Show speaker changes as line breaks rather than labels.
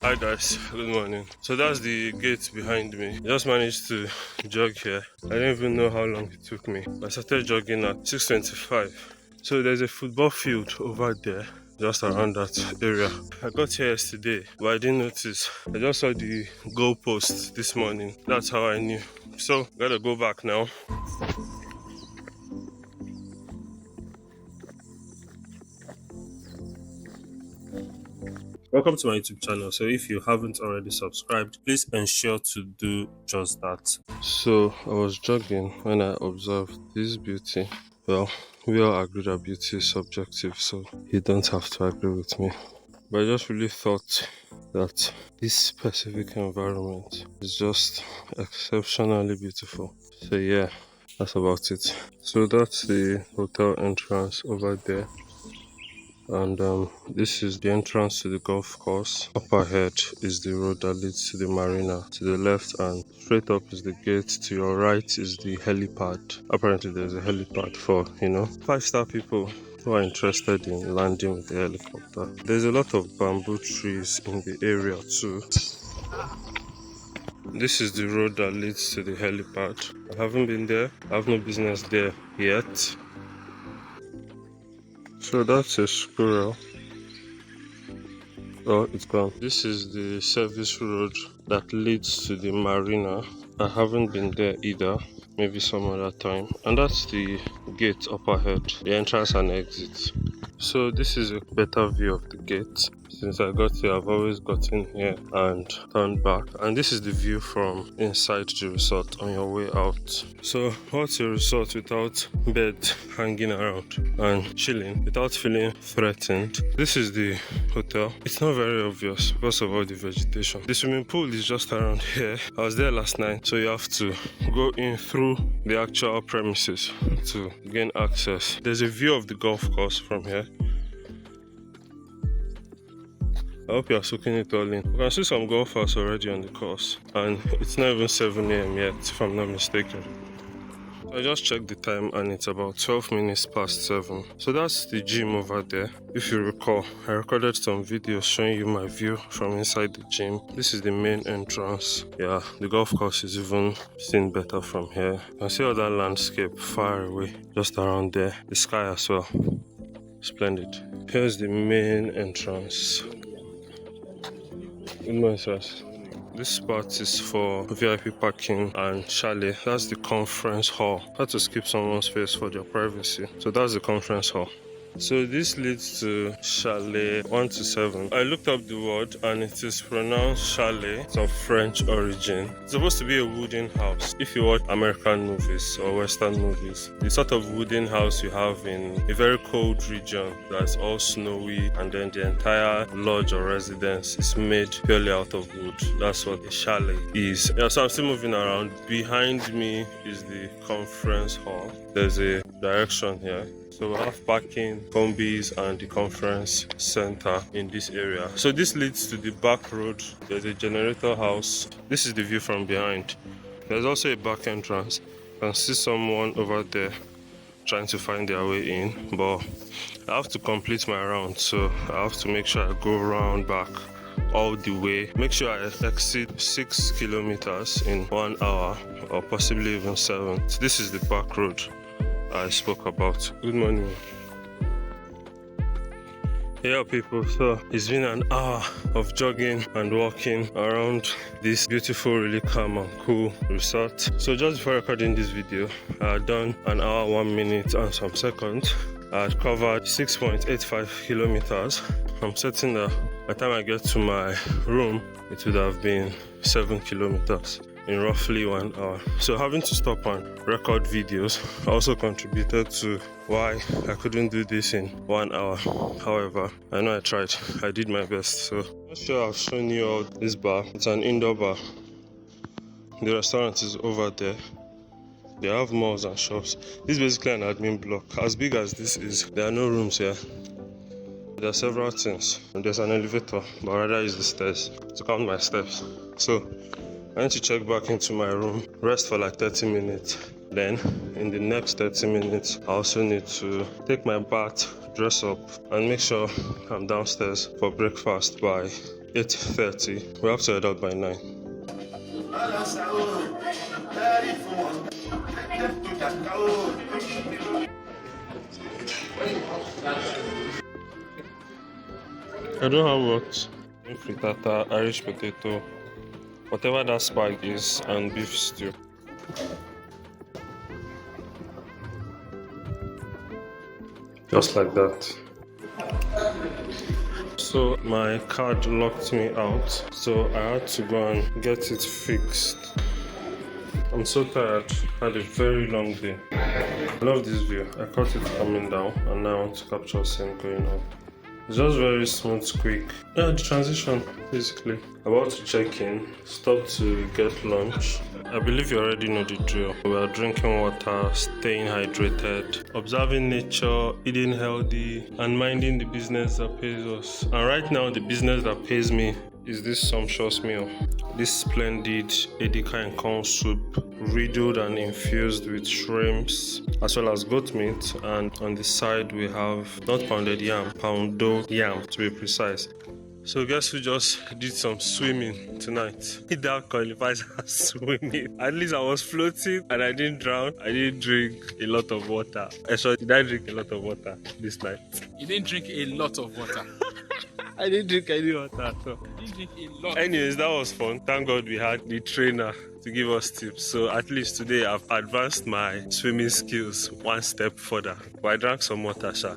Hi guys, good morning. So that's the gate behind me. I just managed to jog here. I don't even know how long it took me. I started jogging at 6:25. So there's a football field over there, just around that area. I got here yesterday, but I didn't notice. I just saw the goalpost this morning. That's how I knew. So gotta go back now. Welcome to my YouTube channel. So if you haven't already subscribed, please ensure to do just that. So I was jogging when I observed this beauty. Well, we all agree that beauty is subjective, so you don't have to agree with me. But I just really thought that this specific environment is just exceptionally beautiful. So yeah, that's about it. So that's the hotel entrance over there. And this is the entrance to the golf course. Up ahead is the road that leads to the marina. To the left and straight up is the gate. To your right is the helipad. Apparently there's a helipad for, 5-star people who are interested in landing with the helicopter. There's a lot of bamboo trees in the area too. This is the road that leads to the helipad. I haven't been there. I have no business there yet. So that's a squirrel. Oh, it's gone. This is the service road that leads to the marina. I haven't been there either. Maybe some other time. And that's the gate up ahead, the entrance and exit. So this is a better view of the gate. Since I got here, I've always gotten here and turned back. And this is the view from inside the resort on your way out. So what's a resort without bed hanging around and chilling, without feeling threatened? This is the hotel. It's not very obvious because of all the vegetation. The swimming pool is just around here. I was there last night, so you have to go in through the actual premises to gain access. There's a view of the golf course from here. I hope you are soaking it all in. You can see some golfers already on the course, and it's not even 7 a.m. yet, if I'm not mistaken. I just checked the time and it's about 12 minutes past 7. So that's the gym over there. If you recall, I recorded some videos showing you my view from inside the gym. This is the main entrance. Yeah, the golf course is even seen better from here. You can see all that landscape far away, just around there. The sky as well. Splendid. Here's the main entrance. Good morning, sir. This spot is for VIP parking and chalet. That's the conference hall. I had to skip someone's face for their privacy. So that's the conference hall. So this leads to chalet 1 to 7. I looked up the word and it is pronounced chalet. It's of French origin. It's supposed to be a wooden house. If you watch American movies or Western movies, the sort of wooden house you have in a very cold region that's all snowy, and then the entire lodge or residence is made purely out of wood. That's what a chalet is. Yeah, so I'm still moving around. Behind me is the conference hall. There's a direction here. So we have parking, combis, and the conference center in this area. So this leads to the back road. There's a generator house. This is the view from behind. There's also a back entrance. You can see someone over there trying to find their way in, but I have to complete my round, so I have to make sure I go round back all the way. Make sure I exceed 6 kilometers in 1 hour, or possibly even 7. So this is the back road I spoke about. Good morning. Yeah, people, so it's been an hour of jogging and walking around this beautiful, really calm and cool resort. So just before recording this video, I had done 1 hour, 1 minute and some seconds. I had covered 6.85 kilometers. I'm certain that by the time I get to my room, it would have been 7 kilometers in roughly 1 hour. So having to stop and record videos also contributed to why I couldn't do this in 1 hour. However, I know I tried. I did my best. So I'm not sure I've shown you all this bar. It's an indoor bar. The restaurant is over there. They have malls and shops. This is basically an admin block. As big as this is, there are no rooms here. There are several things. There's an elevator, but rather use the stairs to count my steps. So I need to check back into my room, rest for like 30 minutes. Then, in the next 30 minutes, I also need to take my bath, dress up, and make sure I'm downstairs for breakfast by 8:30. We have to head out by 9. I don't have what? Frittata, Irish potato, whatever that spag is, and beef stew. Just like that. So my card locked me out, so I had to go and get it fixed. I'm so tired. Had a very long day. I love this view. I caught it coming down, and now I want to capture same going on. It's just very smooth, quick. Yeah, the transition, basically. About to check in, stop to get lunch. I believe you already know the drill. We are drinking water, staying hydrated, observing nature, eating healthy, and minding the business that pays us. And right now, the business that pays me is this sumptuous meal. This splendid edika and corn soup, riddled and infused with shrimps, as well as goat meat. And on the side, we have not pounded yam, poundo yam to be precise. So guess who just did some swimming tonight? That qualifies as swimming. At least I was floating and I didn't drown. I didn't drink a lot of water. Did I drink a lot of water this night?
You didn't drink a lot of water.
I didn't drink any water at all.
You didn't drink a lot.
Anyways, that was fun. Thank God we had the trainer to give us tips. So at least today I've advanced my swimming skills one step further. But I drank some water, sha.